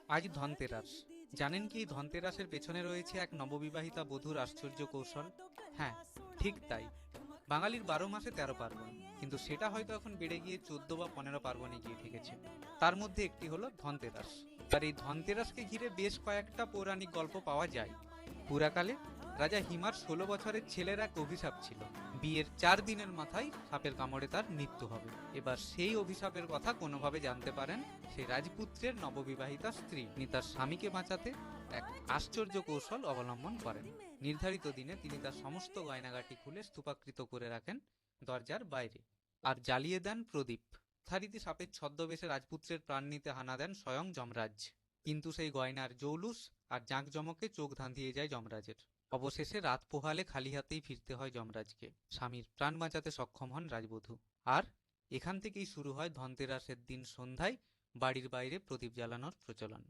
আজ ধনতেরাস। জানেন কি এই ধনতেরাসের পেছনে রয়েছে এক নববিবাহিতা বধূর আশ্চর্য কৌশল? হ্যাঁ, ঠিক তাই। বাঙালির 12 মাসে 13 পার্বণ, কিন্তু সেটা হয়তো এখন বেড়ে গিয়ে 14 বা 15 পার্বণে গিয়ে ঠেকেছে। তার মধ্যে একটি হলো ধনতেরাস। আর এই ধনতেরাসকে ঘিরে বেশ কয়েকটা পৌরাণিক গল্প পাওয়া যায়। পুরাকালে রাজা হিমার 16 বছরের ছেলের এক অভিশাপ ছিল, বিয়ের 4 দিনের মাথায় সাপের কামড়ে তার মৃত্যু হবে। এবার সেই অভিশাপের কথা কোনোভাবে জানতে পারেন সেই রাজপুত্রের নববিবাহিতা স্ত্রী। তিনি তার স্বামীকে বাঁচাতে এক আশ্চর্য কৌশল অবলম্বন করেন। নির্ধারিত দিনে তিনি তার সমস্ত গয়নাগাটি খুলে স্তূপাকৃত করে রাখেন দরজার বাইরে, আর জ্বালিয়ে দেন প্রদীপ। যথারীতি সাপের ছদ্মবেশে রাজপুত্রের প্রাণ নিতে হানা দেন স্বয়ং যমরাজ। কিন্তু সেই গয়নার জৌলুস আর জাঁকজমকে চোখ ধাঁধিয়ে যায় যমরাজের। অবশেষে রাত পোহালে খালি হাতেই ফিরতে হয় যমরাজকে। স্বামীর প্রাণ বাঁচাতে সক্ষম হন রাজবধূ। আর এখান থেকেই শুরু হয় ধনতেরাসের দিন সন্ধ্যায় বাড়ির বাইরে প্রদীপ জ্বালানোর প্রচলন।